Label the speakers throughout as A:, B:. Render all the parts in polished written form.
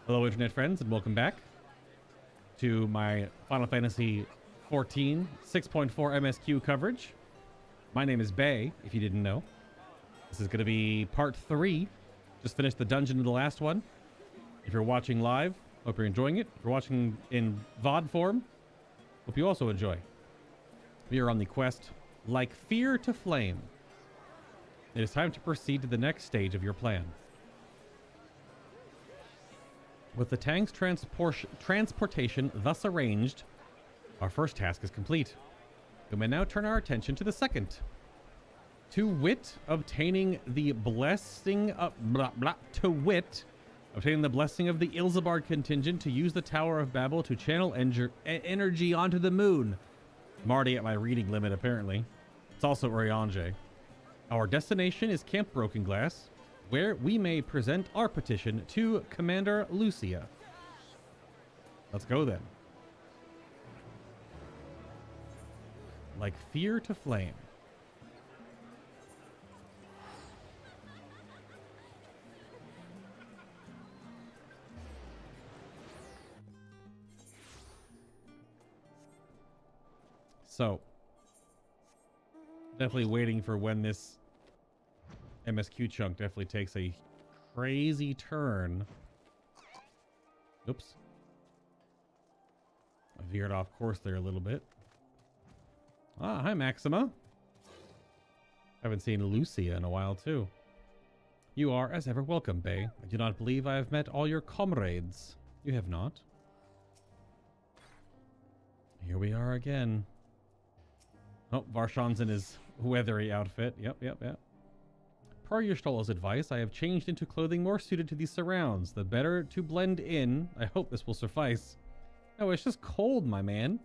A: Hello, internet friends, and welcome back to my Final Fantasy XIV 6.4 MSQ coverage. My name is Bay, if you didn't know. This is going to be part 3. Just finished the dungeon in the last one. If you're watching live, hope you're enjoying it. If you're watching in VOD form, hope you also enjoy. We are on the quest, Like Fear to Flame. It is time to proceed to the next stage of your plan. With the tank's transportation thus arranged, our first task is complete. We may now turn our attention to the second. To wit, obtaining the blessing of obtaining the blessing of the Ilzabard contingent to use the Tower of Babel to channel energy onto the moon. I'm already at my reading limit, apparently. It's also Oriange. Our destination is Camp Broken Glass, where we may present our petition to Commander Lucia. Let's go then. Like Fear to Flame. So, definitely waiting for when this MSQ chunk definitely takes a crazy turn. Oops. I veered off course there a little bit. Ah, hi Maxima. Haven't seen Lucia in a while too. You are, as ever, welcome, Bay. I do not believe I have met all your comrades. You have not. Here we are again. Oh, Varshan's in his weathery outfit. Yep. Per Yashtola's advice, I have changed into clothing more suited to these surrounds. The better to blend in. I hope this will suffice. No, it's just cold, my man.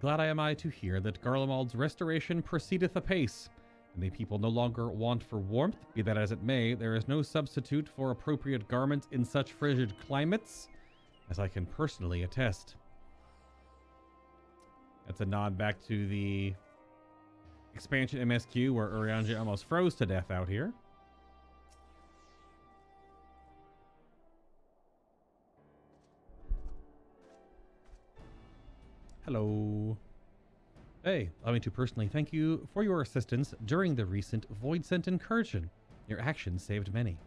A: Glad am I to hear that Garlemald's restoration proceedeth apace, and the people no longer want for warmth. Be that as it may, there is no substitute for appropriate garments in such frigid climates, as I can personally attest. That's a nod back to the expansion MSQ where Urianger almost froze to death out here. Hello. Hey, allow me to personally thank you for your assistance during the recent Voidsent incursion. Your actions saved many.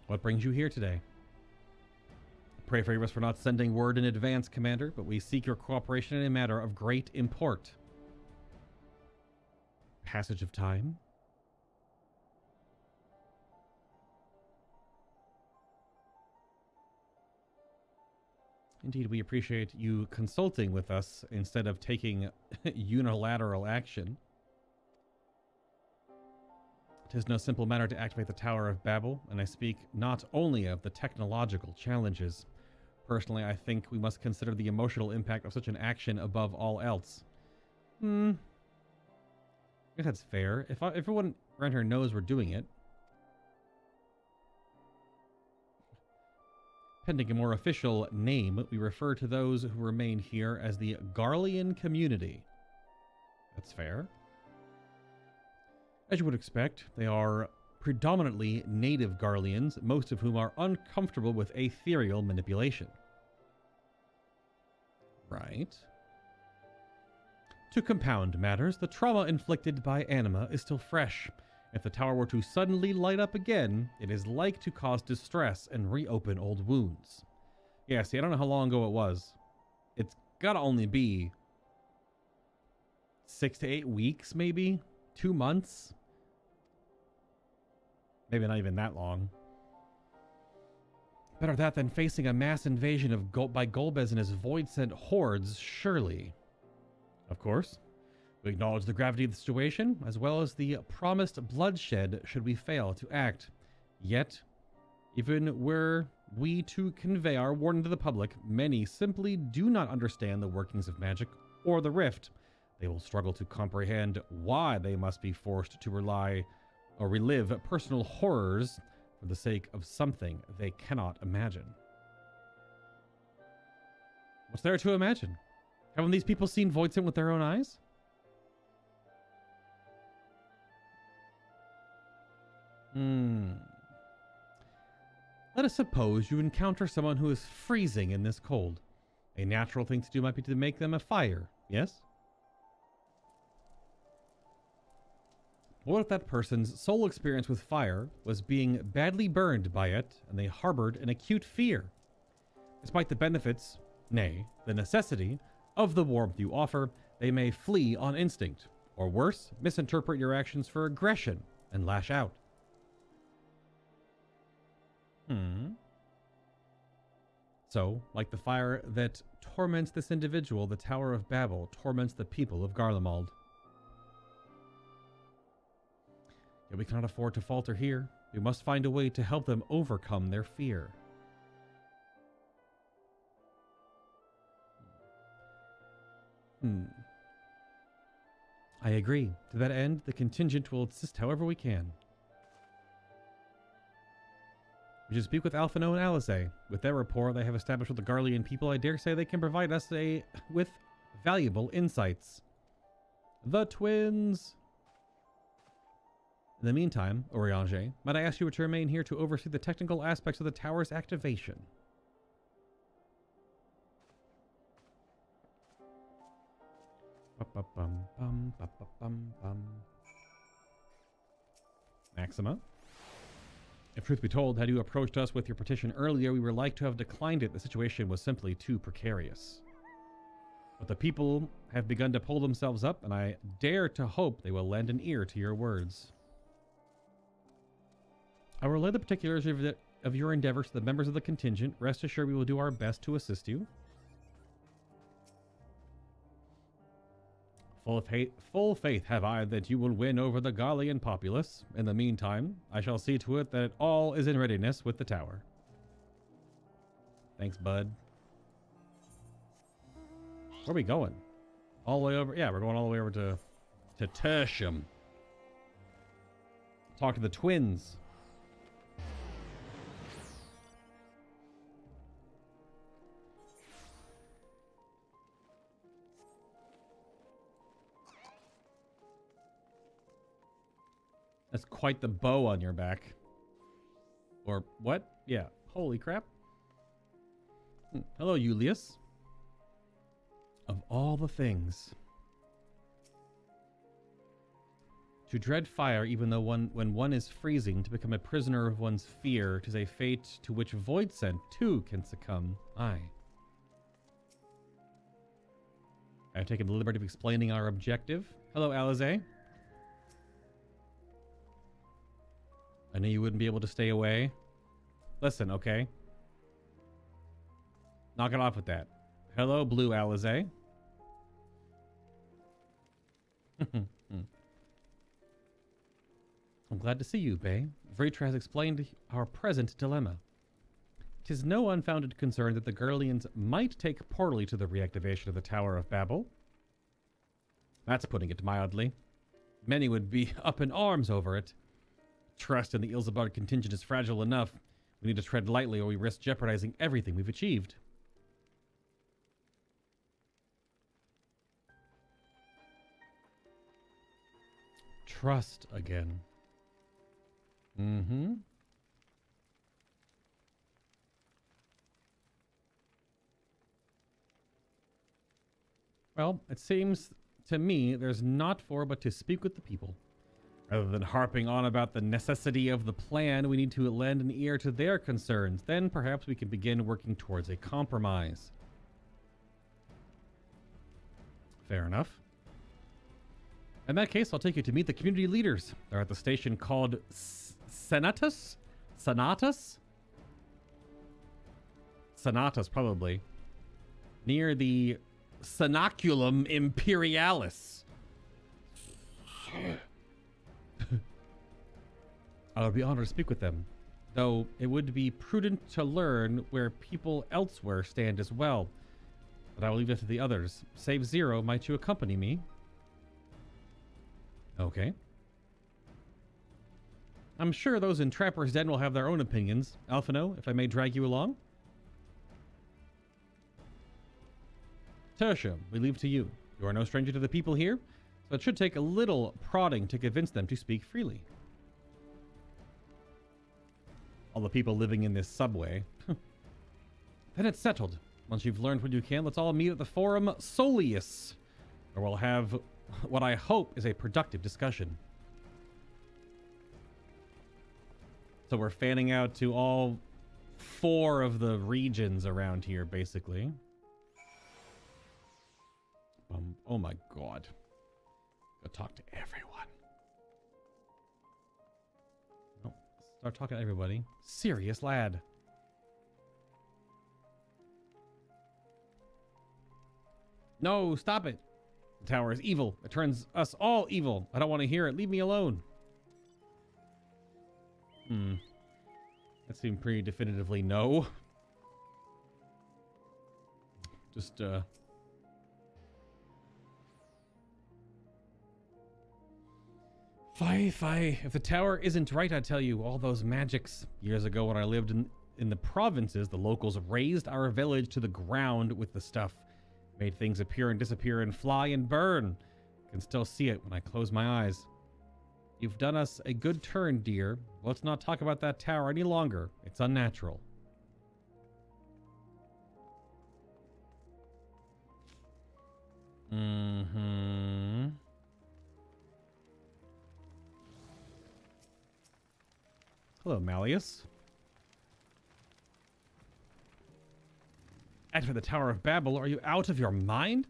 A: What brings you here today? Pray forgive us for not sending word in advance, Commander, but we seek your cooperation in a matter of great import. Passage of time? Indeed, we appreciate you consulting with us instead of taking unilateral action. It is no simple matter to activate the Tower of Babel, and I speak not only of the technological challenges. Personally, I think we must consider the emotional impact of such an action above all else. I guess that's fair. If everyone around here knows we're doing it. Pending a more official name, we refer to those who remain here as the Garlean community. That's fair. As you would expect, they are predominantly native Garleans, most of whom are uncomfortable with ethereal manipulation. Right. To compound matters, the trauma inflicted by Anima is still fresh. If the tower were to suddenly light up again, it is like to cause distress and reopen old wounds. Yeah, see, I don't know how long ago it was. It's gotta only be 6 to 8 weeks, maybe? 2 months? Maybe not even that long. Better that than facing a mass invasion by Golbez and his Voidsent hordes, surely. Of course. We acknowledge the gravity of the situation, as well as the promised bloodshed should we fail to act. Yet, even were we to convey our warning to the public, many simply do not understand the workings of magic or the rift. They will struggle to comprehend why they must be forced to rely or relive personal horrors for the sake of something they cannot imagine. What's there to imagine? Haven't these people seen Voidsent with their own eyes? Let us suppose you encounter someone who is freezing in this cold. A natural thing to do might be to make them a fire, yes? What if that person's sole experience with fire was being badly burned by it, and they harbored an acute fear? Despite the benefits, nay, the necessity, of the warmth you offer, they may flee on instinct, or worse, misinterpret your actions for aggression and lash out. So, like the fire that torments this individual, the Tower of Babel torments the people of Garlemald. Yet we cannot afford to falter here. We must find a way to help them overcome their fear. I agree. To that end, the contingent will assist however we can. We should speak with Alphino and Alisaie. With their rapport they have established with the Garlean people, I dare say they can provide us with valuable insights. The twins! In the meantime, Oriange, might I ask you to remain here to oversee the technical aspects of the tower's activation? Maxima? If truth be told, had you approached us with your petition earlier, we were like to have declined it. The situation was simply too precarious. But the people have begun to pull themselves up, and I dare to hope they will lend an ear to your words. I will relay the particulars of your endeavors to the members of the contingent. Rest assured we will do our best to assist you. Full faith have I that you will win over the Garlean populace. In the meantime, I shall see to it that all is in readiness with the tower. Thanks, bud. Where are we going? All the way over? Yeah, we're going all the way over to Tertium. Talk to the twins. That's quite the bow on your back. Or what? Yeah. Holy crap. Hello, Julius. Of all the things. To dread fire, even though when one is freezing, to become a prisoner of one's fear, 'tis a fate to which Voidsent too can succumb. Aye. I've taken the liberty of explaining our objective. Hello, Alisaie. I knew you wouldn't be able to stay away. Listen, okay? Knock it off with that. Hello, Blue Alisaie. I'm glad to see you, Bay. Vritra has explained our present dilemma. 'Tis no unfounded concern that the Garleans might take poorly to the reactivation of the Tower of Babel. That's putting it mildly. Many would be up in arms over it. Trust in the Ilsabard contingent is fragile enough. We need to tread lightly or we risk jeopardizing everything we've achieved. Trust again. Well, it seems to me there's naught for but to speak with the people. Rather than harping on about the necessity of the plan, we need to lend an ear to their concerns. Then perhaps we can begin working towards a compromise. Fair enough. In that case, I'll take you to meet the community leaders. They're at the station called Senatus? Senatus? Senatus, probably. Near the Cenaculum Imperialis. I would be honored to speak with them, though it would be prudent to learn where people elsewhere stand as well. But I will leave it to the others. Save Zero, might you accompany me? Okay. I'm sure those in Trapper's Den will have their own opinions. Alphino, if I may drag you along? Tertium, we leave to you. You are no stranger to the people here, so it should take a little prodding to convince them to speak freely. all the people living in this subway. Then it's settled. Once you've learned what you can, let's all meet at the Forum Soleus, where we'll have what I hope is a productive discussion. So we're fanning out to all 4 of the regions around here, basically. Oh my god. Go talk to everyone. Oh, start talking to everybody. Serious lad. No, stop it. The tower is evil. It turns us all evil. I don't want to hear it. Leave me alone. That seemed pretty definitively no. Just, If the tower isn't right, I tell you, all those magics. Years ago when I lived in the provinces, the locals razed our village to the ground with the stuff. Made things appear and disappear and fly and burn. Can still see it when I close my eyes. You've done us a good turn, dear. Let's not talk about that tower any longer. It's unnatural. Hello, Malleus. As for the Tower of Babel, are you out of your mind?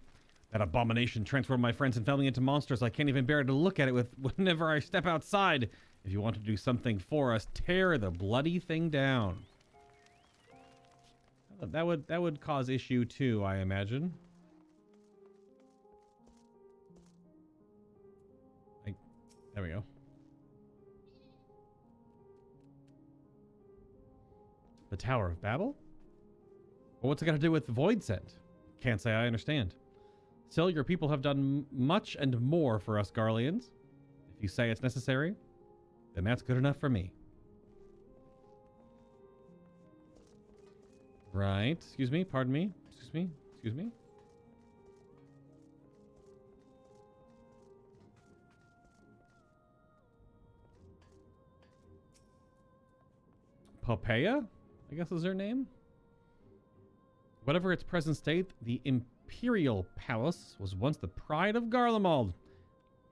A: That abomination transformed my friends and family into monsters. I can't even bear to look at it whenever I step outside. If you want to do something for us, tear the bloody thing down. That would cause issue too, I imagine. There we go. The Tower of Babel? Well, what's it got to do with Void Sent? Can't say I understand. Still, your people have done much and more for us Garleans. If you say it's necessary, then that's good enough for me. Right. Excuse me. Pardon me. Excuse me. Excuse me. Popea, I guess is her name. Whatever its present state, the Imperial Palace was once the pride of Garlemald.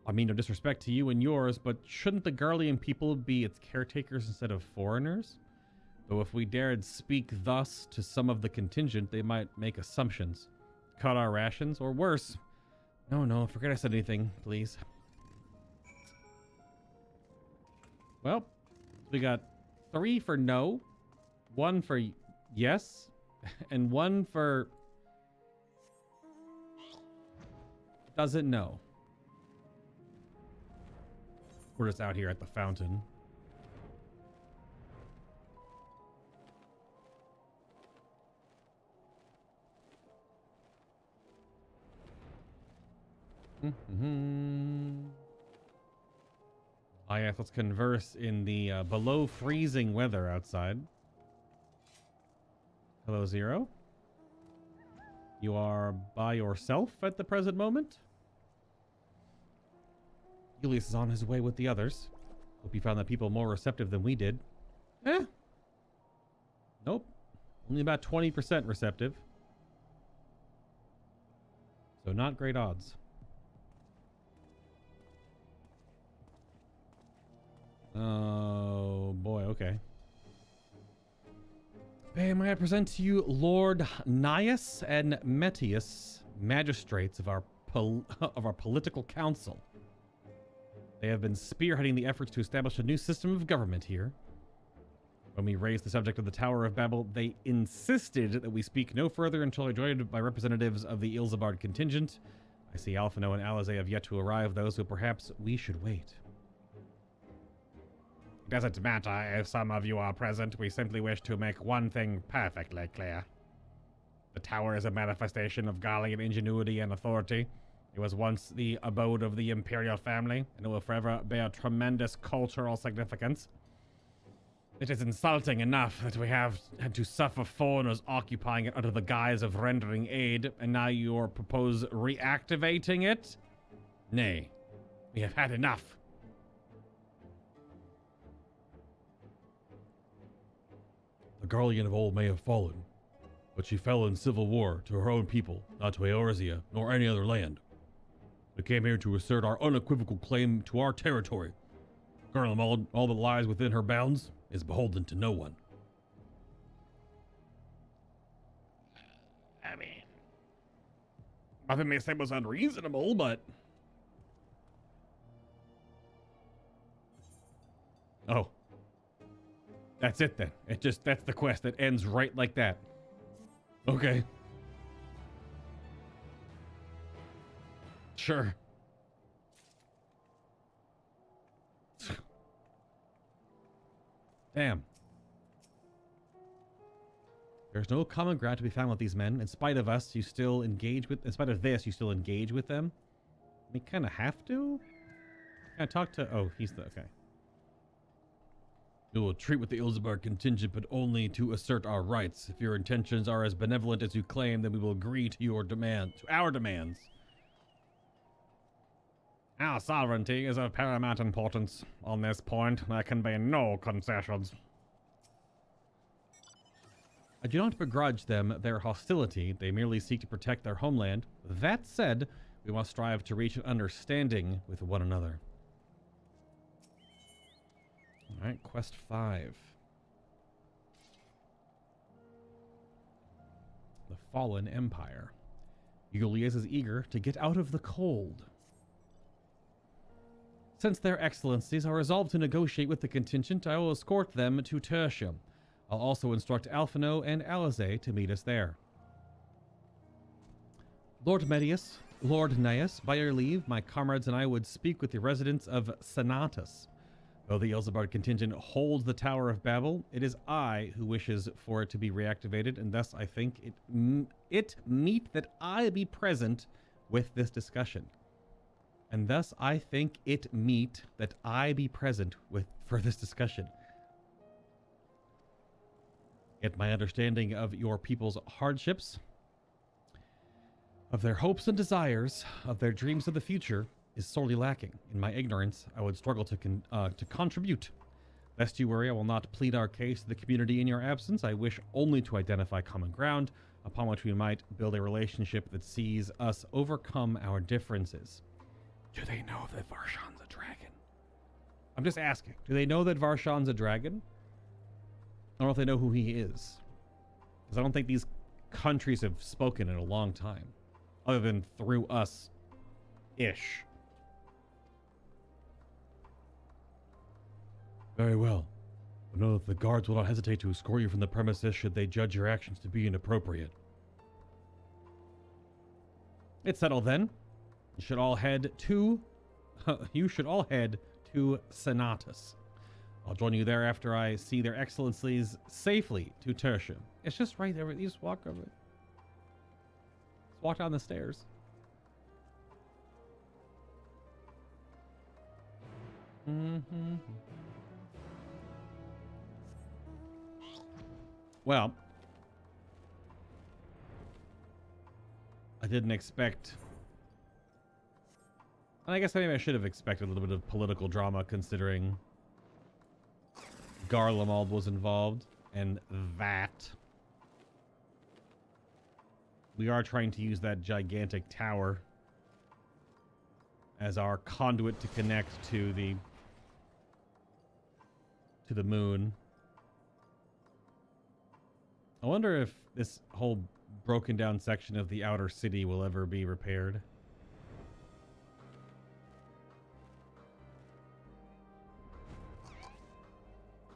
A: I mean no disrespect to you and yours, but shouldn't the Garlean people be its caretakers instead of foreigners? Though if we dared speak thus to some of the contingent, they might make assumptions. Cut our rations, or worse. No, forget I said anything, please. Well, we got 3 for no, 1 for yes, and 1 for doesn't know. We're just out here at the fountain. Ah, yes, let's converse in the below freezing weather outside. Hello, Zero. You are by yourself at the present moment? Julius is on his way with the others. Hope you found the people more receptive than we did. Nope. Only about 20% receptive. So not great odds. Oh boy, okay. May I present to you Lord Nias and Metius, magistrates of our political council. They have been spearheading the efforts to establish a new system of government here. When we raised the subject of the Tower of Babel, they insisted that we speak no further until joined by representatives of the Ilzabard contingent. I see Alphino and Alizé have yet to arrive, though, so perhaps we should wait. It doesn't matter if some of you are present. We simply wish to make one thing perfectly clear. The tower is a manifestation of Garlean ingenuity and authority. It was once the abode of the imperial family, and it will forever bear tremendous cultural significance. It is insulting enough that we have had to suffer foreigners occupying it under the guise of rendering aid, and now you propose reactivating it? Nay, we have had enough. Garlean of old may have fallen, but she fell in civil war to her own people, not to Eorzea, nor any other land. We came here to assert our unequivocal claim to our territory. Garlean, all that lies within her bounds, is beholden to no one. I mean, nothing they said was unreasonable, but... Oh. That's it then. That's the quest. It ends right like that. Okay. Sure. Damn. There's no common ground to be found with these men. In spite of us, you still engage with... In spite of this, you still engage with them? We kind of have to? Can I talk to... Oh, he's the... Okay. We will treat with the Ilzabar contingent, but only to assert our rights. If your intentions are as benevolent as you claim, then we will agree to your demand... To our demands. Our sovereignty is of paramount importance. On this point, there can be no concessions. I do not begrudge them their hostility. They merely seek to protect their homeland. That said, we must strive to reach an understanding with one another. Alright, quest 5. The Fallen Empire. Julius is eager to get out of the cold. Since their excellencies are resolved to negotiate with the contingent, I will escort them to Tertium. I'll also instruct Alphino and Alizé to meet us there. Lord Medius, Lord Naius, by your leave, my comrades and I would speak with the residents of Senatus. Though the Ilzabar contingent holds the Tower of Babel, it is I who wishes for it to be reactivated, and thus I think it meet that I be present with this discussion. And thus I think it meet that I be present for this discussion. Yet my understanding of your people's hardships, of their hopes and desires, of their dreams of the future, is sorely lacking. In my ignorance, I would struggle to contribute. Lest you worry, I will not plead our case to the community in your absence. I wish only to identify common ground, upon which we might build a relationship that sees us overcome our differences. Do they know that Varshan's a dragon? I'm just asking. Do they know that Varshan's a dragon? I don't know if they know who he is. Because I don't think these countries have spoken in a long time. Other than through us-ish. Very well. But know that the guards will not hesitate to escort you from the premises should they judge your actions to be inappropriate. It's settled then. You should all head to Senatus. I'll join you there after I see their excellencies safely to Tertium. It's just right there. You just walk over. Just walk down the stairs. Well, I didn't expect... I guess maybe I should have expected a little bit of political drama considering Garlemald was involved, and that. We are trying to use that gigantic tower as our conduit to connect to the moon. I wonder if this whole broken down section of the outer city will ever be repaired.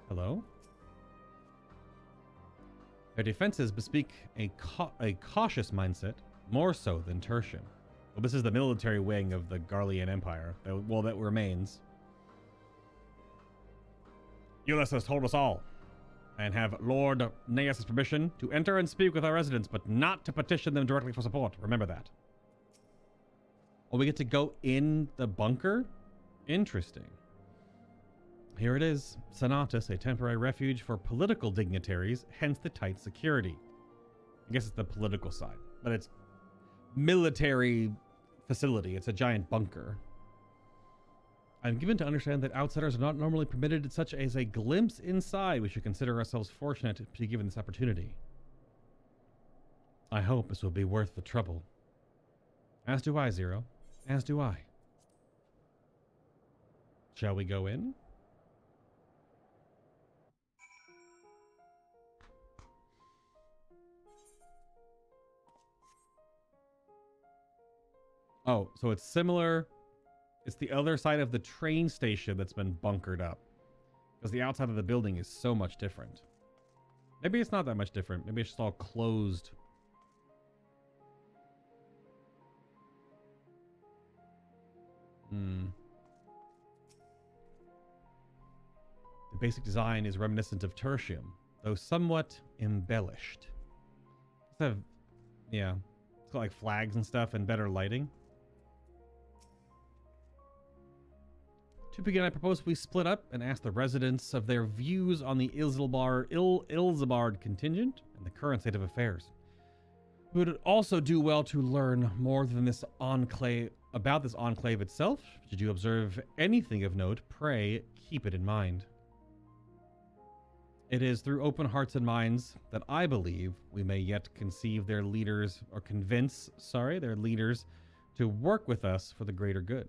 A: Hello? Their defenses bespeak a cautious mindset, more so than Tertium. Well, this is the military wing of the Garlean Empire. Well, that remains. Ulysses has told us all, and have Lord Naius' permission to enter and speak with our residents, but not to petition them directly for support. Remember that. Oh, we get to go in the bunker? Interesting. Here it is. Senatus, a temporary refuge for political dignitaries, hence the tight security. I guess it's the political side, but it's military facility. It's a giant bunker. I'm given to understand that outsiders are not normally permitted such as a glimpse inside. We should consider ourselves fortunate to be given this opportunity. I hope this will be worth the trouble. As do I, Zero. As do I. Shall we go in? Oh, so it's similar. It's the other side of the train station that's been bunkered up. Because the outside of the building is so much different. Maybe it's not that much different. Maybe it's just all closed. The basic design is reminiscent of tertium, though somewhat embellished. Yeah, it's got like flags and stuff and better lighting. To begin, I propose we split up and ask the residents of their views on the Ilzabard contingent and the current state of affairs. We would also do well to learn more than this enclave about this enclave itself. Should you observe anything of note, pray keep it in mind. It is through open hearts and minds that I believe we may yet conceive their leaders, or convince, their leaders to work with us for the greater good.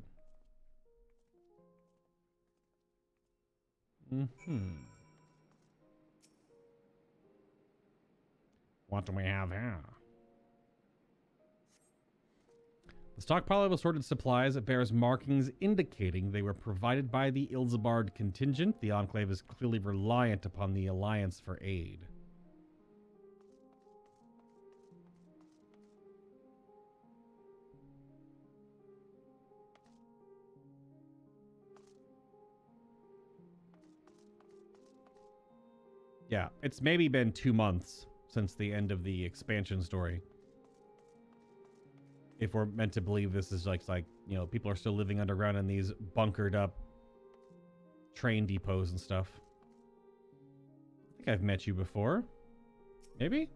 A: What do we have here? The stockpile of assorted supplies bears markings indicating they were provided by the Ilzabard contingent. The Enclave is clearly reliant upon the Alliance for aid. Yeah, it's maybe been 2 months since the end of the expansion story. If we're meant to believe this is like, you know, people are still living underground in these bunkered up train depots and stuff. I think I've met you before. Maybe?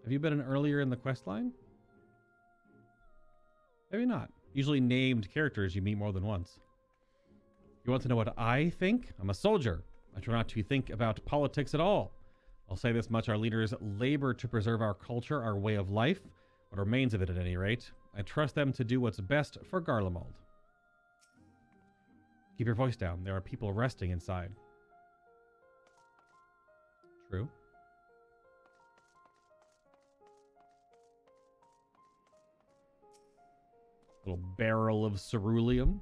A: Have you been an earlier in the quest line? Maybe not. Usually named characters you meet more than once. You want to know what I think? I'm a soldier. I try not to think about politics at all. I'll say this much, our leaders labor to preserve our culture, our way of life, what remains of it at any rate. I trust them to do what's best for Garlemald. Keep your voice down. There are people resting inside. True. Little barrel of ceruleum.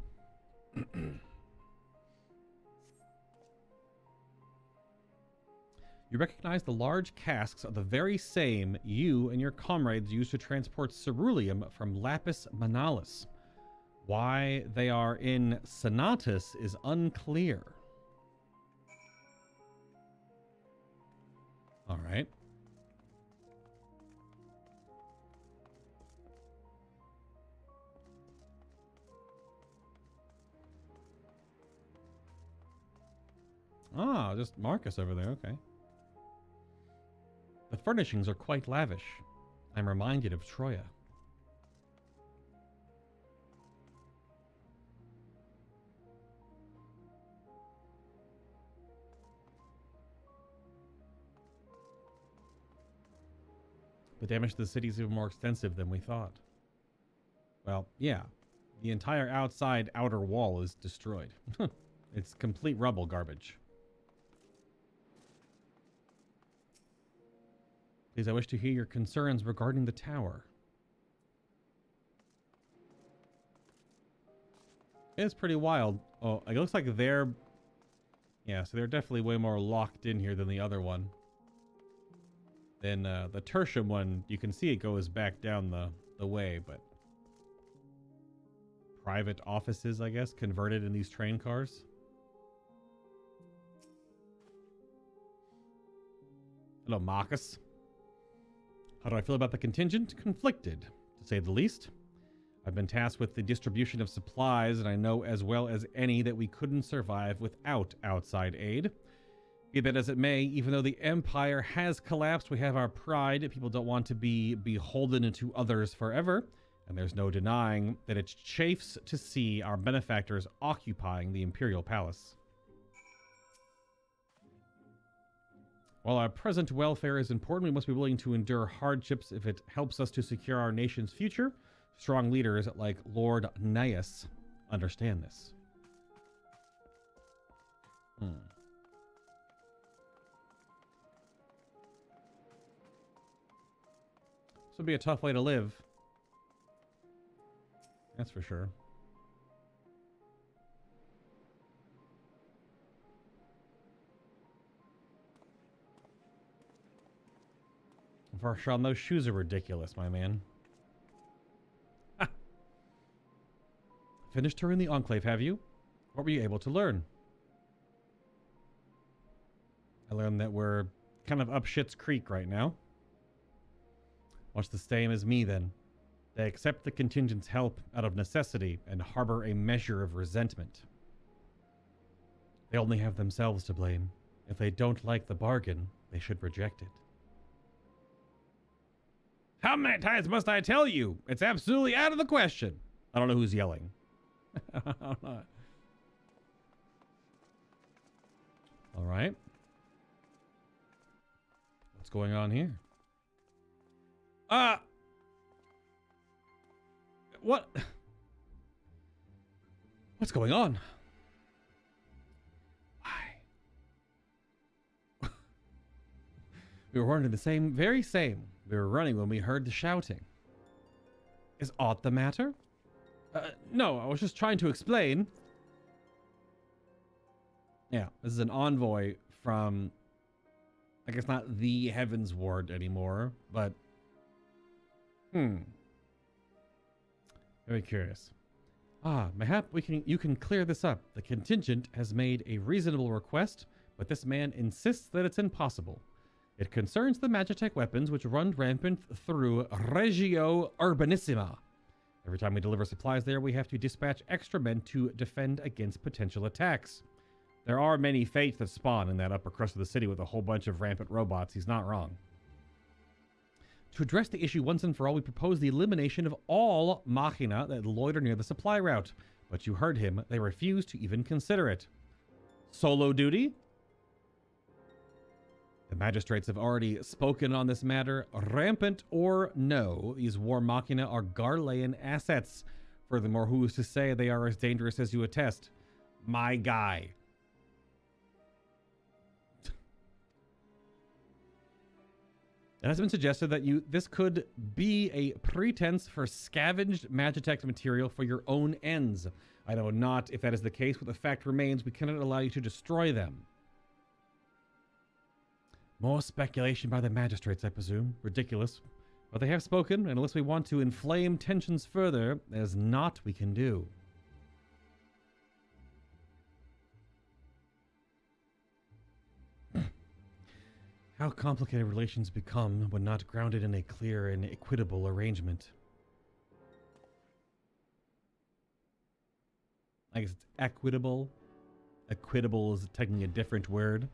A: You recognize the large casks are the very same you and your comrades used to transport ceruleum from Lapis Manalis. Why they are in Senatus is unclear. All right. Ah, just Marcus over there. Okay. The furnishings are quite lavish. I'm reminded of Troya. The damage to the city is even more extensive than we thought. Well, yeah. The entire outer wall is destroyed. It's complete rubble garbage. Please, I wish to hear your concerns regarding the tower. It's pretty wild. Oh, it looks like they're... Yeah, so they're definitely way more locked in here than the other one. Then the tertium one, you can see it goes back down the way, but... Private offices, I guess, converted in these train cars. Hello, Marcus. How do I feel about the contingent? Conflicted, to say the least. I've been tasked with the distribution of supplies, and I know as well as any that we couldn't survive without outside aid. Be that as it may, even though the Empire has collapsed, we have our pride. People don't want to be beholden to others forever. And there's no denying that it chafes to see our benefactors occupying the Imperial Palace. While our present welfare is important, we must be willing to endure hardships if it helps us to secure our nation's future. Strong leaders like Lord Nias understand this. This would be a tough way to live. That's for sure. Varshan, those shoes are ridiculous, my man. Ha! Finished touring the Enclave, have you? What were you able to learn? I learned that we're kind of up Schitt's Creek right now. Much the same as me, then. They accept the contingent's help out of necessity and harbor a measure of resentment. They only have themselves to blame. If they don't like the bargain, they should reject it. How many times must I tell you? It's absolutely out of the question. I don't know who's yelling. All right. What's going on here? What? What's going on? Why? We were running the very same. We were running when we heard the shouting. Is aught the matter? No, I was just trying to explain. Yeah, this is an envoy from, I guess not the Heavens Ward anymore, but very curious. Mayhap you can clear this up. The contingent has made a reasonable request, but this man insists that it's impossible. It concerns the Magitech weapons which run rampant through Regio Urbanissima. Every time we deliver supplies there, we have to dispatch extra men to defend against potential attacks. There are many fates that spawn in that upper crust of the city with a whole bunch of rampant robots. He's not wrong. To address the issue once and for all, we propose the elimination of all machina that loiter near the supply route. But you heard him. They refuse to even consider it. Solo duty? The magistrates have already spoken on this matter. Rampant or no, these war machina are Garlean assets. Furthermore, who is to say they are as dangerous as you attest? My guy. It has been suggested that this could be a pretense for scavenged Magitech material for your own ends. I know not if that is the case, but the fact remains we cannot allow you to destroy them. More speculation by the magistrates, I presume. Ridiculous. But they have spoken, and unless we want to inflame tensions further, there's naught we can do. How complicated relations become when not grounded in a clear and equitable arrangement. I guess it's equitable. Equitable is technically a different word.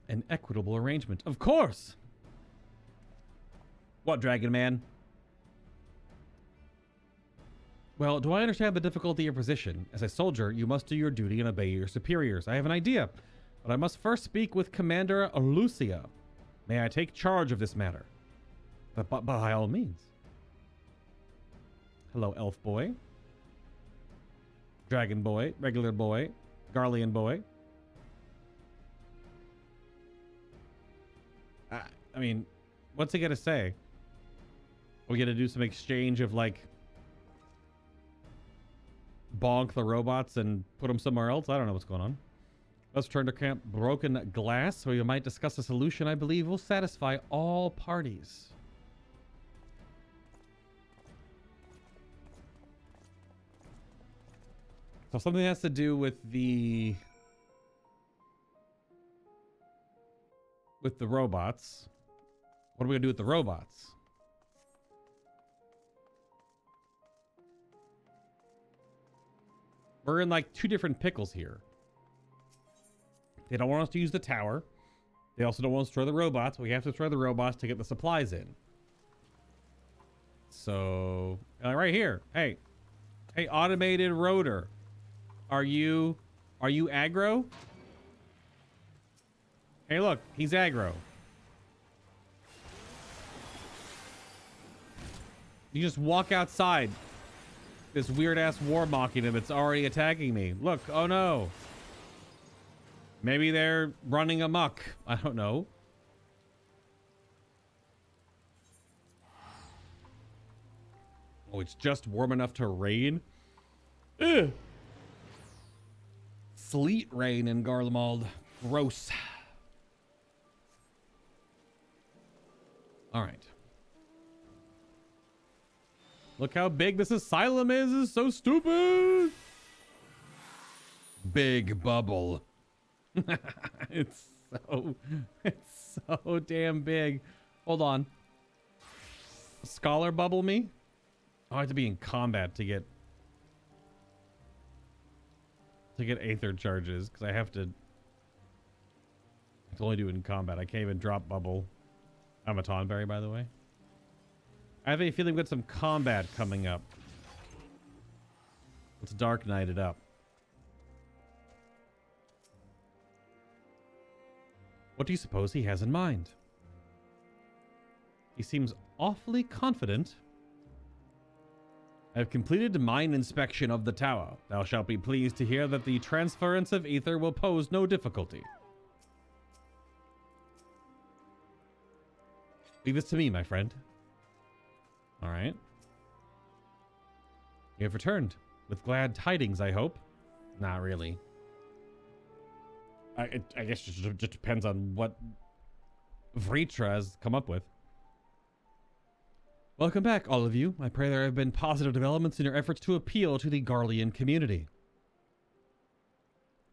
A: An equitable arrangement. Of course! What, Dragon Man? Well, do I understand the difficulty of your position? As a soldier, you must do your duty and obey your superiors. I have an idea. But I must first speak with Commander Lucia. May I take charge of this matter? But by all means. Hello, Elf Boy. Dragon Boy. Regular Boy. Garlean Boy. I mean, what's he gonna say? Are we gonna do some exchange of, like, bonk the robots and put them somewhere else? I don't know what's going on. Let's return to camp. Broken glass, so we might discuss a solution I believe will satisfy all parties. So something has to do with the robots. What are we gonna do with the robots? We're in like two different pickles here. They don't want us to use the tower. They also don't want us to destroy the robots. We have to destroy the robots to get the supplies in. So, right here. Hey, automated rotor. Are you aggro? Hey, look, he's aggro. You just walk outside this weird ass war machina that's already attacking me. Look, oh no. Maybe they're running amok. I don't know. Oh, it's just warm enough to rain? Ugh. Sleet rain in Garlemald. Gross. All right. Look how big this asylum is. It's so stupid. Big bubble. It's so damn big. Hold on. Scholar bubble me? Oh, I have to be in combat to get aether charges because I have to only do it in combat. I can't even drop bubble. I'm a Tonberry, by the way. I have a feeling we've got some combat coming up. Let's Dark Knight it up. What do you suppose he has in mind? He seems awfully confident. I have completed mine inspection of the tower. Thou shalt be pleased to hear that the transference of ether will pose no difficulty. Leave this to me, my friend. All right. You have returned with glad tidings, I hope. Not really. I guess it just depends on what Vritra has come up with. Welcome back, all of you. I pray there have been positive developments in your efforts to appeal to the Garlean community.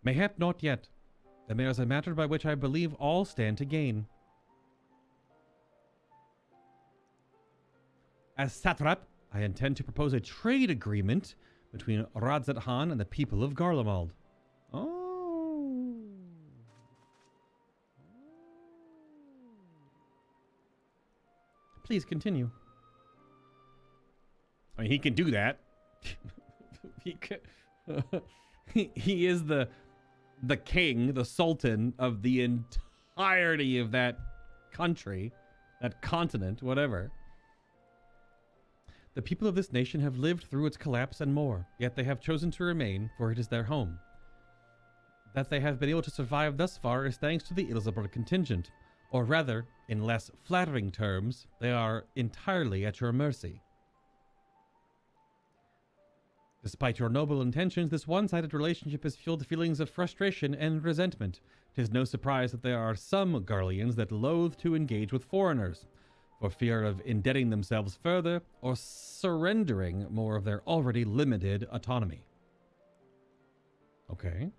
A: Mayhap not yet. Then there is a matter by which I believe all stand to gain. As satrap, I intend to propose a trade agreement between Radzat Han and the people of Garlemald. Oh. Please continue. I mean, he can do that. He is the king, the sultan of the entirety of that country, that continent, whatever. The people of this nation have lived through its collapse and more, yet they have chosen to remain, for it is their home. That they have been able to survive thus far is thanks to the Ilzabra contingent, or rather, in less flattering terms, they are entirely at your mercy. Despite your noble intentions, this one-sided relationship has fueled feelings of frustration and resentment. 'Tis no surprise that there are some Garleans that loathe to engage with foreigners, for fear of indebting themselves further or surrendering more of their already limited autonomy. Okay.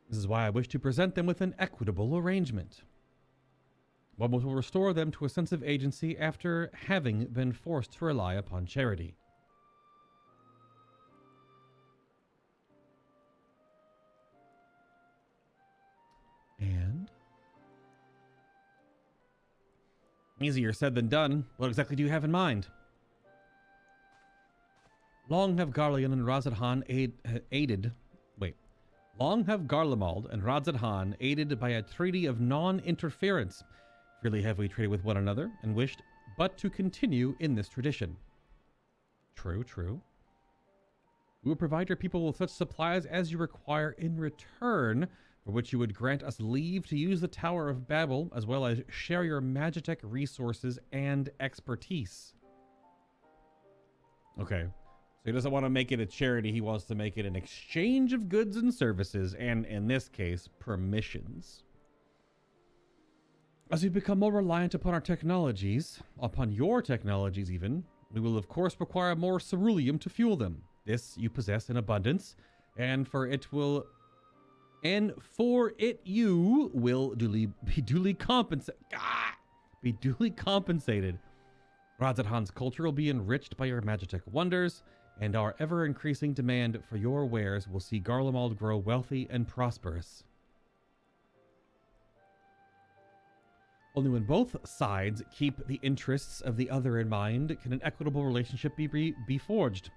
A: This is why I wish to present them with an equitable arrangement. One which will restore them to a sense of agency after having been forced to rely upon charity. And? Easier said than done. What exactly do you have in mind? Long have Garlean and Radzat Han Long have Garlemald and Radzat Han aided by a treaty of non-interference. Freely have we traded with one another and wished but to continue in this tradition. True, true. We will provide your people with such supplies as you require in return, for which you would grant us leave to use the Tower of Babel, as well as share your Magitech resources and expertise. Okay. So he doesn't want to make it a charity, he wants to make it an exchange of goods and services, and in this case, permissions. As we become more reliant upon our technologies, upon your technologies even, we will of course require more ceruleum to fuel them. This you possess in abundance, and for it you will be duly compensated. Radzat Han's culture will be enriched by your Magitech wonders, and our ever-increasing demand for your wares will see Garlemald grow wealthy and prosperous. Only when both sides keep the interests of the other in mind can an equitable relationship be forged.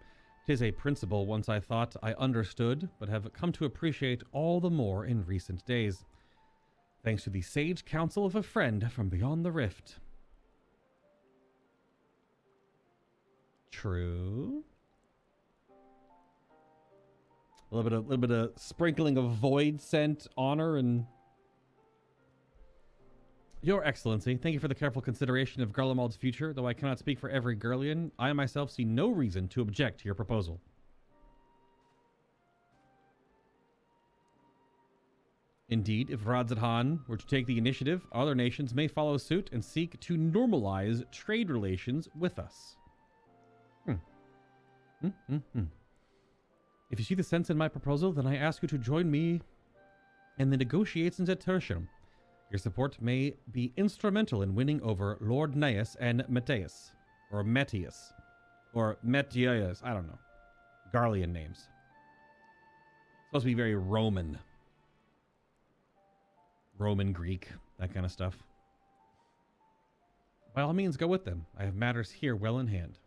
A: 'Tis a principle once I thought I understood, but have come to appreciate all the more in recent days. Thanks to the sage counsel of a friend from beyond the rift. True. A little bit of sprinkling of void scent honor and... Your Excellency, thank you for the careful consideration of Garlemald's future. Though I cannot speak for every Garlean, I myself see no reason to object to your proposal. Indeed, if Radzadhan were to take the initiative, other nations may follow suit and seek to normalize trade relations with us. If you see the sense in my proposal, then I ask you to join me in the negotiations at Tertium. Your support may be instrumental in winning over Lord Neus and Matthias. Or Metius. Or Metius. I don't know. Garlean names. Supposed to be very Roman. Roman, Greek, that kind of stuff. By all means, go with them. I have matters here well in hand.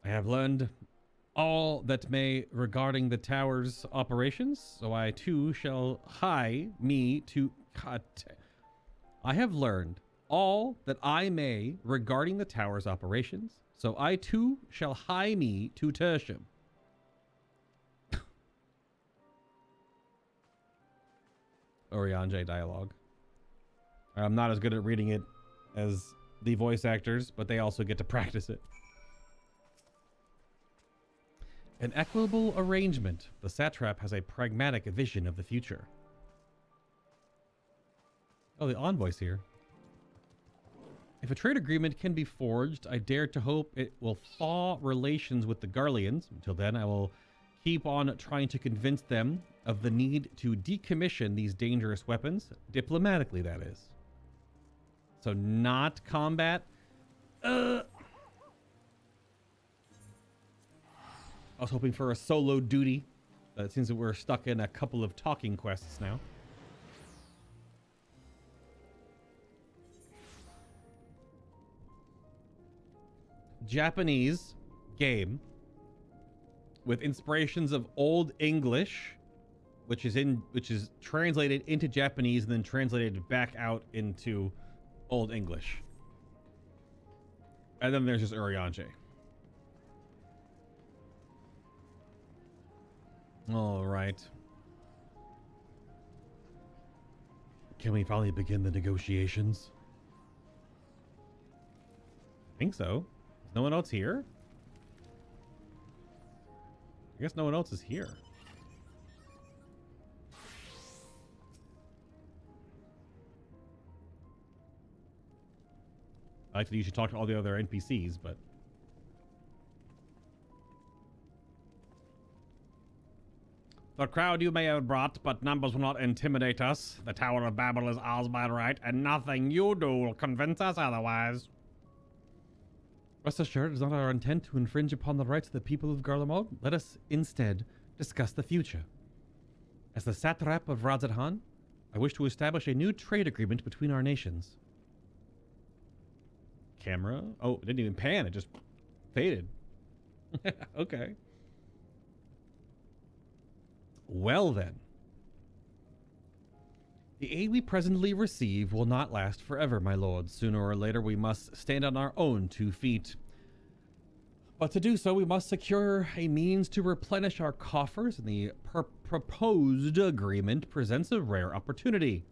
A: I have learned all that may regarding the tower's operations, so I too shall hie me to... God, I have learned all that I may regarding the tower's operations, so I too shall hie me to Tertium. Oriange dialogue. I'm not as good at reading it as the voice actors, but they also get to practice it. An equitable arrangement. The satrap has a pragmatic vision of the future. Oh, the envoy's here. If a trade agreement can be forged, I dare to hope it will thaw relations with the Garleans. Until then, I will keep on trying to convince them of the need to decommission these dangerous weapons. Diplomatically, that is. So not combat. I was hoping for a solo duty. It seems that we're stuck in a couple of talking quests now. Japanese game with inspirations of Old English, which is translated into Japanese and then translated back out into Old English. And then there's just Urianger. All right. Can we finally begin the negotiations? I think so. Is no one else here? I guess no one else is here. I like to usually talk to all the other NPCs, but... The crowd you may have brought, but numbers will not intimidate us. The Tower of Babel is ours by right, and nothing you do will convince us otherwise. Rest assured, it is not our intent to infringe upon the rights of the people of Garlemald. Let us instead discuss the future. As the satrap of Radzadhan, I wish to establish a new trade agreement between our nations. Camera? Oh, it didn't even pan. It just faded. Okay. Well then. The aid we presently receive will not last forever, my lord. Sooner or later we must stand on our own 2 feet. But to do so, we must secure a means to replenish our coffers, and the proposed agreement presents a rare opportunity.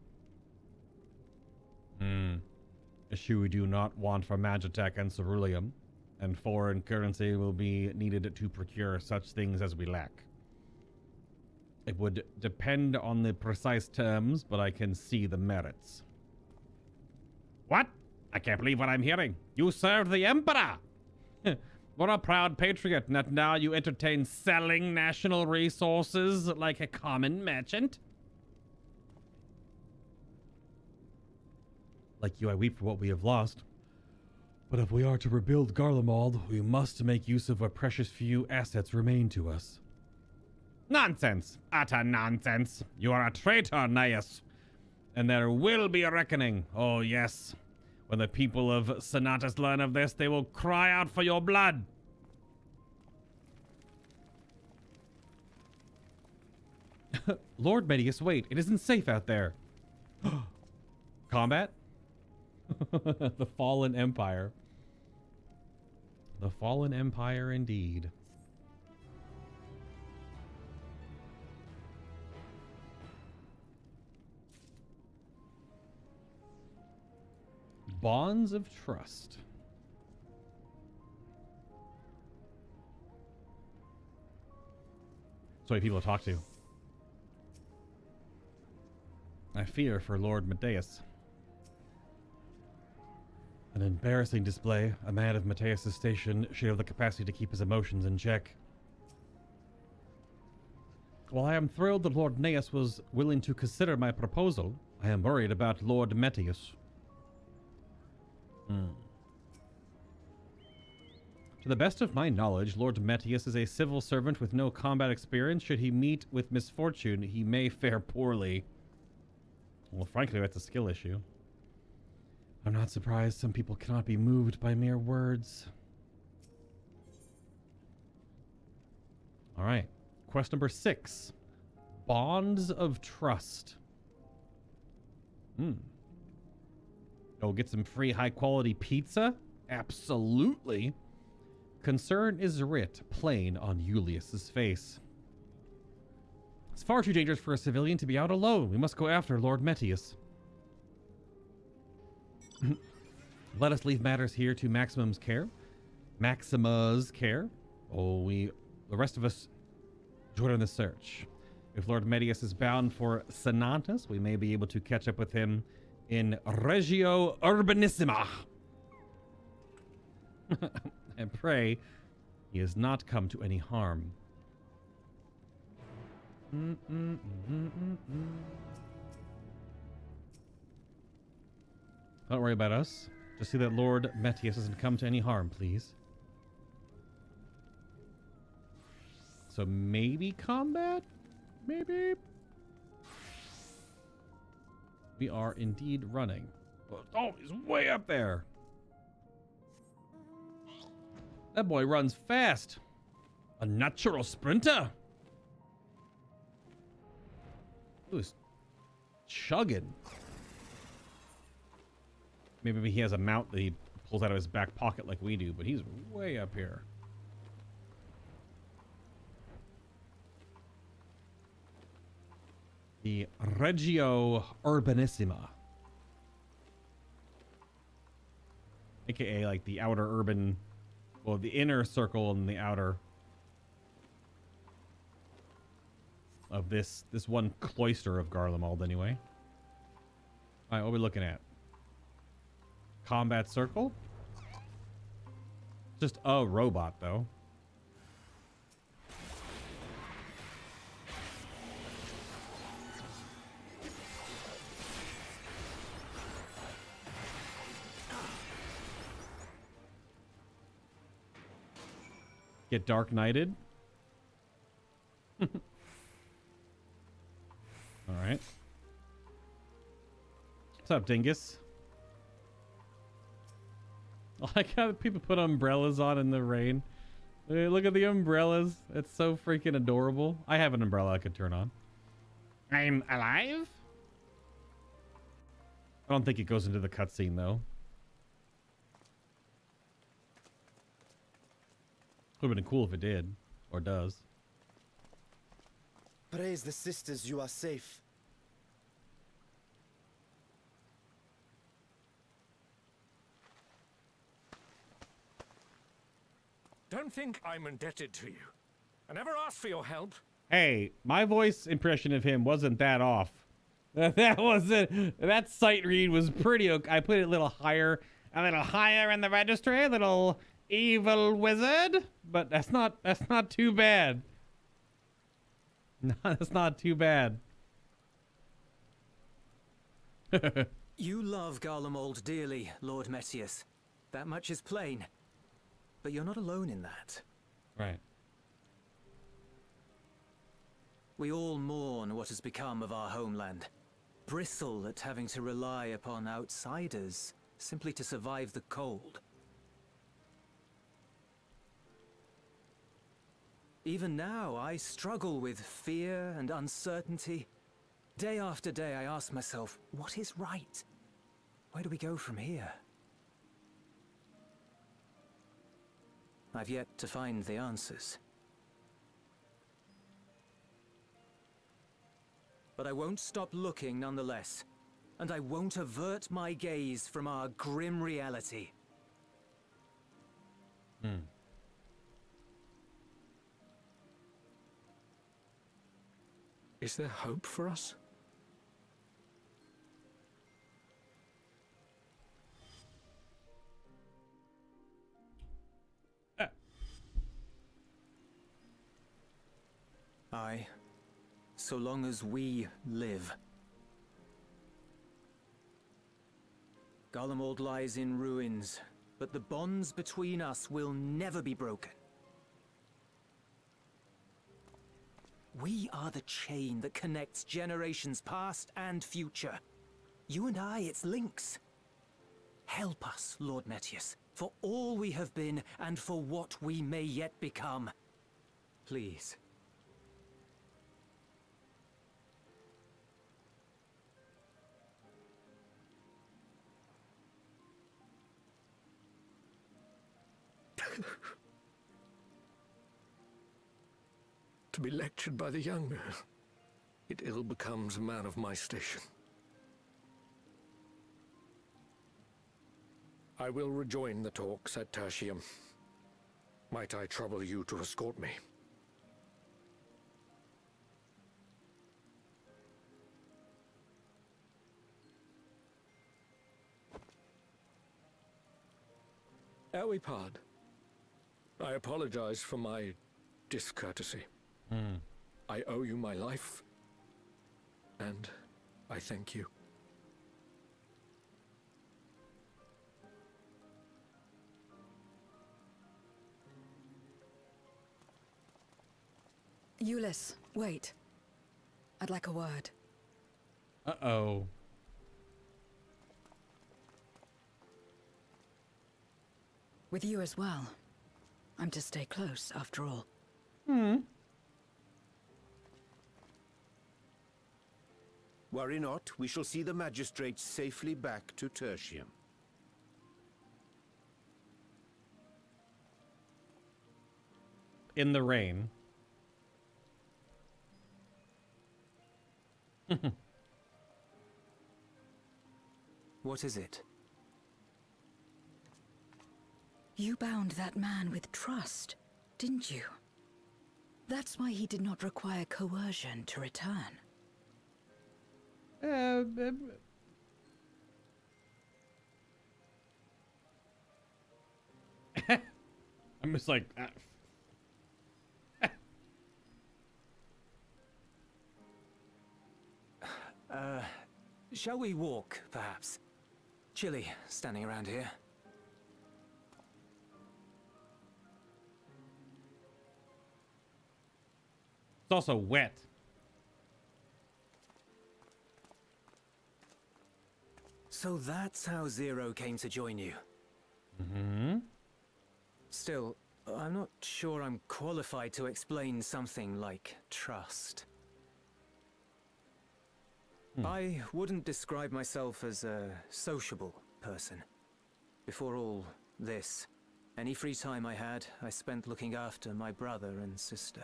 A: Issue we do not want for Magitech and Ceruleum, and foreign currency will be needed to procure such things as we lack. It would depend on the precise terms, but I can see the merits. What? I can't believe what I'm hearing. You served the Emperor! What a proud patriot, and now you entertain selling national resources like a common merchant? Like you, I weep for what we have lost. But if we are to rebuild Garlemald, we must make use of what precious few assets remain to us. Nonsense! Utter nonsense! You are a traitor, Neus! And there will be a reckoning. Oh, yes. When the people of Senatus learn of this, they will cry out for your blood. Lord Medius, wait. It isn't safe out there. Combat? The Fallen Empire. The Fallen Empire, indeed. Bonds of trust. So many people to talk to. I fear for Lord Mateus. An embarrassing display. A man of Mateus's station should have the capacity to keep his emotions in check. While I am thrilled that Lord Neus was willing to consider my proposal, I am worried about Lord Metius. To the best of my knowledge, Lord Metius is a civil servant with no combat experience. Should he meet with misfortune, he may fare poorly. Well, frankly, that's a skill issue. I'm not surprised some people cannot be moved by mere words. All right. Quest number 6. Bonds of trust. Oh, get some free high-quality pizza? Absolutely. Concern is writ plain on Julius's face. It's far too dangerous for a civilian to be out alone. We must go after Lord Metius. Let us leave matters here to Maxima's care. Oh, the rest of us join in the search. If Lord Metius is bound for Senatus, we may be able to catch up with him in Regio Urbanissima. And pray he has not come to any harm. Don't worry about us. Just see that Lord Metius doesn't come to any harm, please. So maybe combat? Maybe? We are indeed running. Oh, he's way up there. That boy runs fast. A natural sprinter. Who's chugging? Maybe he has a mount that he pulls out of his back pocket like we do, but he's way up here. The Regio Urbanissima. AKA like the outer urban, well, the inner circle and the outer of this one cloister of Garlemald anyway. All right, what are we looking at? Combat circle? Just a robot, though. Get Dark Knighted. All right. What's up, Dingus? I like how people put umbrellas on in the rain. Hey, look at the umbrellas. It's so freaking adorable. I have an umbrella I could turn on. I'm alive? I don't think it goes into the cutscene, though. Would have been cool if it did. Or does.
B: Praise the sisters, you are safe.
C: Don't think I'm indebted to you. I never asked for your help.
A: Hey, my voice impression of him wasn't that off. That wasn't. That sight read was pretty okay. I put it a little higher in the registry, a little evil wizard. But that's not too bad. No, that's not too bad.
D: You love Garlemald dearly, Lord Metius. That much is plain. But you're not alone in that.
A: Right.
D: We all mourn what has become of our homeland. bristle at having to rely upon outsiders simply to survive the cold. Even now, I struggle with fear and uncertainty. Day after day, I ask myself, what is right? Where do we go from here? I've yet to find the answers. But I won't stop looking nonetheless, and I won't avert my gaze from our grim reality.
C: Is there hope for us?
D: Aye, so long as we live. Garlemald lies in ruins, but the bonds between us will never be broken. We are the chain that connects generations past and future. You and I, it's links. Help us, Lord Metius, for all we have been and for what we may yet become. Please.
C: To be lectured by the younger, it ill becomes a man of my station. I will rejoin the talks at Tertium. Might I trouble you to escort me? Ere we part, I apologize for my discourtesy. I owe you my life, and I thank you.
E: Euless, wait. I'd like a word.
A: Uh-oh.
E: With you as well. I'm to stay close, after all.
B: Worry not, we shall see the magistrate safely back to Tertium.
A: In the rain.
D: What is it?
E: You bound that man with trust, didn't you? That's why he did not require coercion to return.
A: I'm just like...
D: Shall we walk, perhaps? Chilly, standing around here.
A: It's also wet.
D: So that's how Zero came to join you. Still, I'm not sure I'm qualified to explain something like trust. I wouldn't describe myself as a sociable person. Before all this, any free time I had, I spent looking after my brother and sister.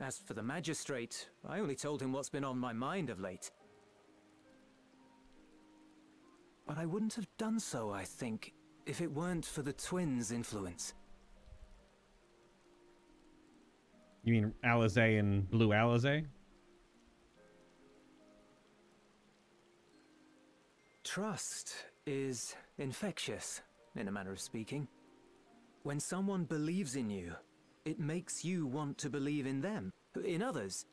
D: As for the magistrate, I only told him what's been on my mind of late. But I wouldn't have done so, I think, if it weren't for the twins' influence.
A: You mean Alizé and Blue Alizé?
D: Trust is infectious, in a manner of speaking. When someone believes in you, it makes you want to believe in them, in others,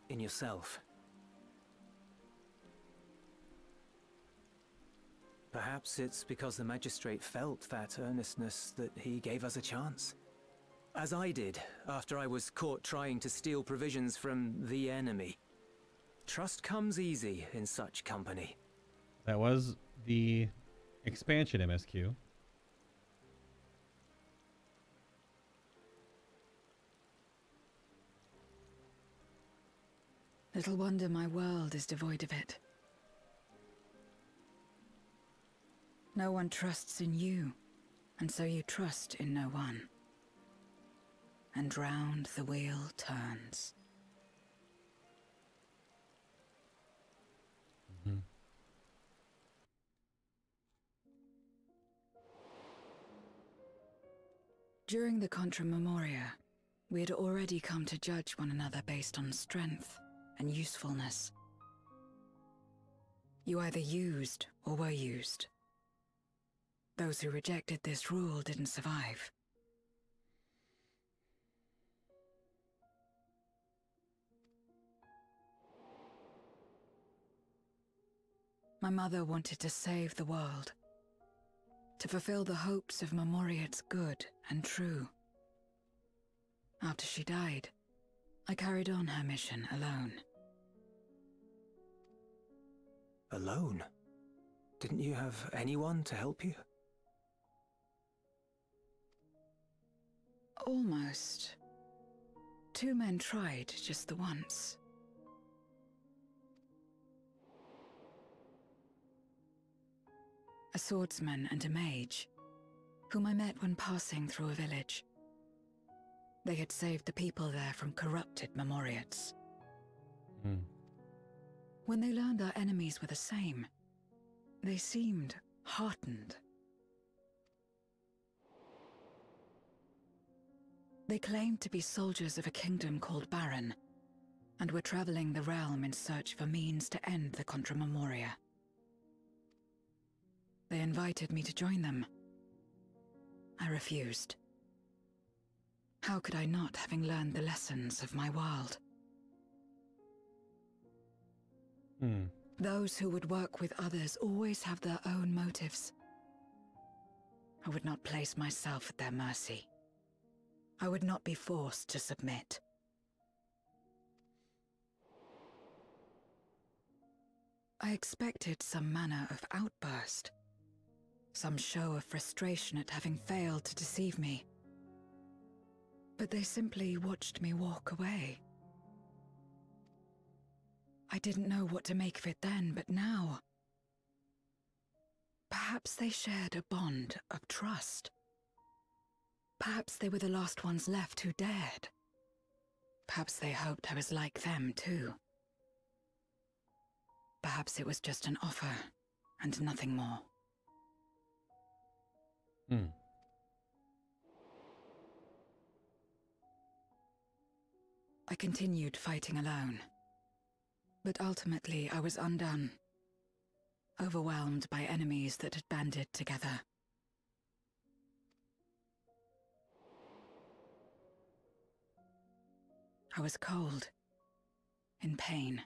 D: in yourself. Perhaps it's because the magistrate felt that earnestness that he gave us a chance. As I did, after I was caught trying to steal provisions from the enemy. Trust comes easy in such company.
A: That was the expansion MSQ.
E: Little wonder my world is devoid of it. No one trusts in you, and so you trust in no one. And round the wheel turns.
A: Mm-hmm.
E: During the Contra Memoria, we had already come to judge one another based on strength and usefulness. You either used or were used. Those who rejected this rule didn't survive. My mother wanted to save the world, to fulfill the hopes of Memoria's good and true. After she died, I carried on her mission alone.
D: Alone? Didn't you have anyone to help you?
E: Almost. 2 men tried just the once. A swordsman and a mage, whom I met when passing through a village. They had saved the people there from corrupted Memoriates. When they learned our enemies were the same, they seemed heartened. They claimed to be soldiers of a kingdom called Baron, and were traveling the realm in search for means to end the Contra Memoria. They invited me to join them. I refused. How could I not, having learned the lessons of my world? Those who would work with others always have their own motives. I would not place myself at their mercy. I would not be forced to submit. I expected some manner of outburst, some show of frustration at having failed to deceive me. But they simply watched me walk away. I didn't know what to make of it then, but now... Perhaps they shared a bond of trust. Perhaps they were the last ones left who dared. Perhaps they hoped I was like them too. Perhaps it was just an offer, and nothing more. I continued fighting alone. But ultimately I was undone, overwhelmed by enemies that had banded together. I was cold, in pain,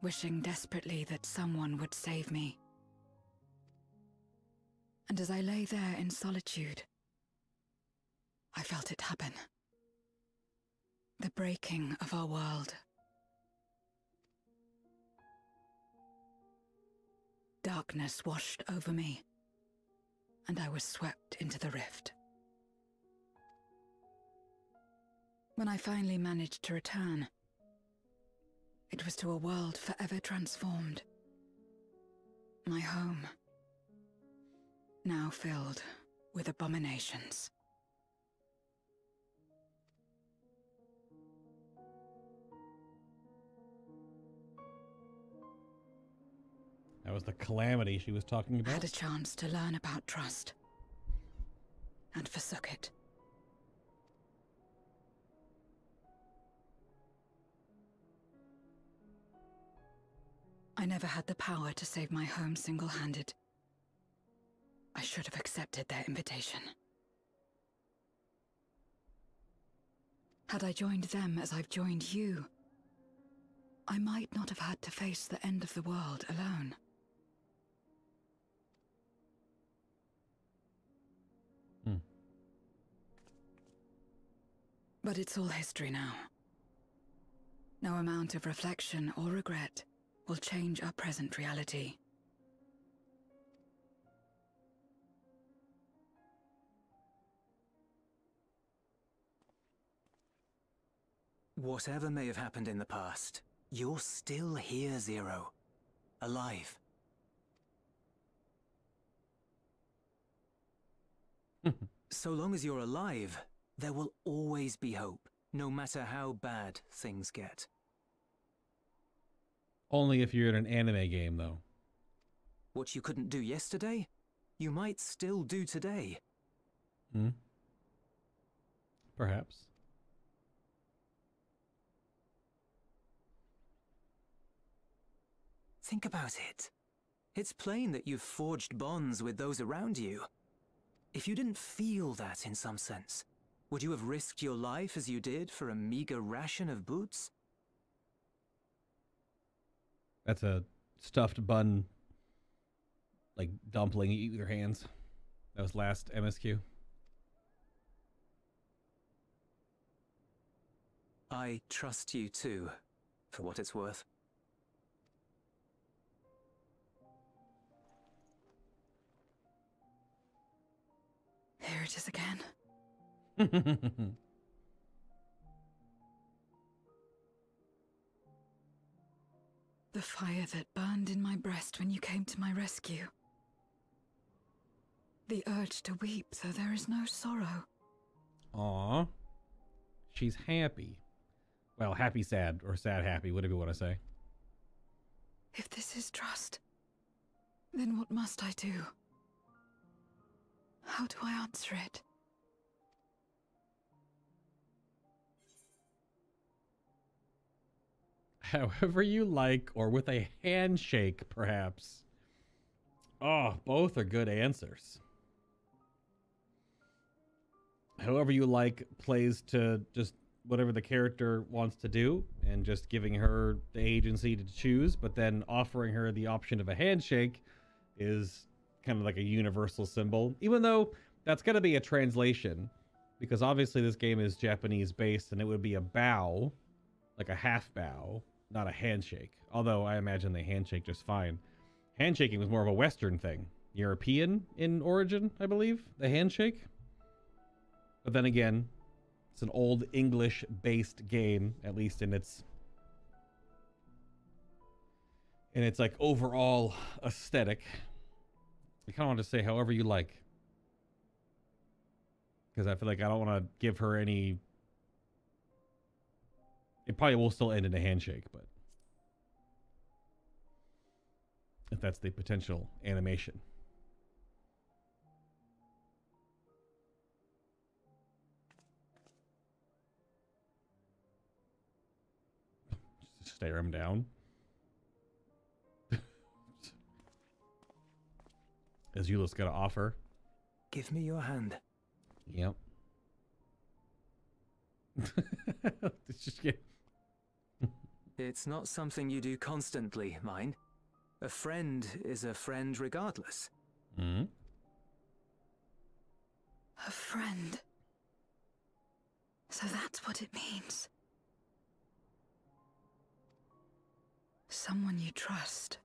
E: wishing desperately that someone would save me. And as I lay there in solitude, I felt it happen. The breaking of our world. Darkness washed over me, and I was swept into the rift. When I finally managed to return, it was to a world forever transformed. My home, now filled with abominations.
A: That was the calamity she was talking
E: I
A: about.
E: had a chance to learn about trust, and forsook it. I never had the power to save my home single-handed. I should have accepted their invitation. Had I joined them as I've joined you, I might not have had to face the end of the world alone. But it's all history now. No amount of reflection or regret will change our present reality.
D: Whatever may have happened in the past, you're still here, Zero. Alive. So long as you're alive, there will always be hope, no matter how bad things get.
A: Only if you're in an anime game, though.
D: What you couldn't do yesterday, you might still do today.
A: Hmm? Perhaps.
D: Think about it. It's plain that you've forged bonds with those around you. If you didn't feel that in some sense, would you have risked your life as you did for a meager ration of boots?
A: That's a stuffed bun, like dumpling you eat with your hands. That was last MSQ.
D: I trust you too, for what it's worth.
E: Here it is again. The fire that burned in my breast when you came to my rescue. The urge to weep, though there is no sorrow.
A: Aw. She's happy. Well, happy sad, or sad happy, whatever you want to say.
E: If this is trust, then what must I do? How do I answer it?
A: However you like, or with a handshake, perhaps. Oh, both are good answers. However you like plays to just whatever the character wants to do, and just giving her the agency to choose, but then offering her the option of a handshake is kind of like a universal symbol, even though that's going to be a translation, because obviously this game is Japanese based, and it would be a bow, like a half bow, not a handshake. Although I imagine they handshake just fine. Handshaking was more of a Western thing. European in origin, I believe, the handshake. But then again, it's an old English-based game, at least in its like overall aesthetic. I kind of want to say however you like, because I feel like I don't want to give her any. It probably will still end in a handshake, but if that's the potential animation. Just stare him down. Azula's got to offer.
D: Give me your hand.
A: Yep. It's just get.
D: It's not something you do constantly, mind. A friend is a friend regardless.
A: Hmm.
E: A friend. So that's what it means. Someone you trust.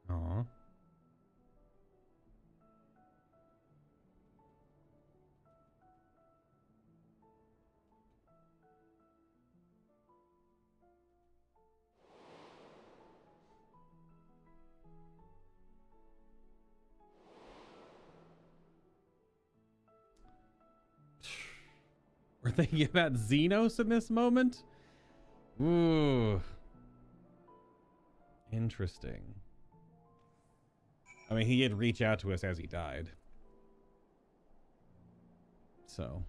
A: Aw. We're thinking about Xenos in this moment? Ooh. Interesting. I mean, he did reach out to us as he died. So.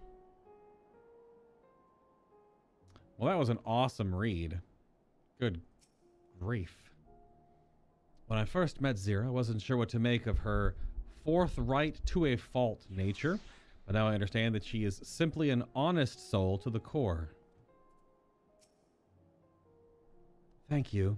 A: Well, that was an awesome read. Good grief. When I first met Zira, I wasn't sure what to make of her forthright to a fault nature, but now I understand that she is simply an honest soul to the core. Thank you.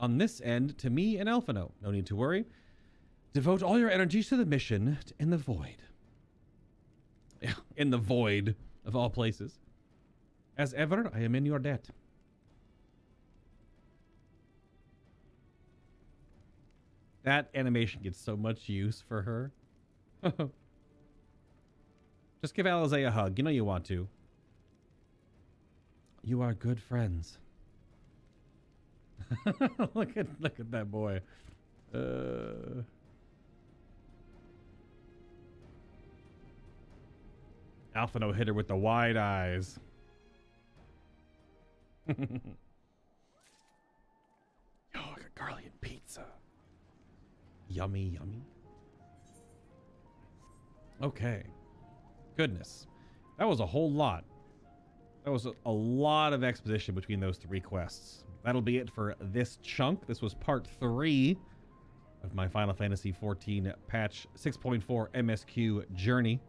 A: on this end to me and Alphino. No need to worry. Devote all your energies to the mission in the void. Yeah, in the void of all places. As ever, I am in your debt. That animation gets so much use for her. Just give Alizé a hug. You know you want to. You are good friends. look at that boy. Alphino hit her with the wide eyes. Yo, I got garlic pizza. Yummy, yummy. Okay. Goodness. That was a whole lot. That was a lot of exposition between those 3 quests. That'll be it for this chunk. This was part 3 of my Final Fantasy XIV patch 6.4 MSQ journey.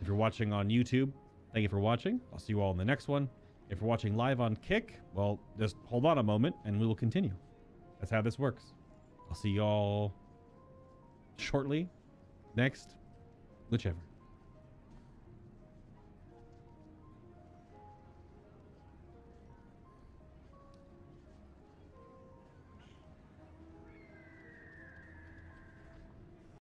A: If you're watching on YouTube, thank you for watching. I'll see you all in the next one. If you're watching live on Kick, well, just hold on a moment and we will continue. That's how this works. I'll see you all shortly. Next, whichever.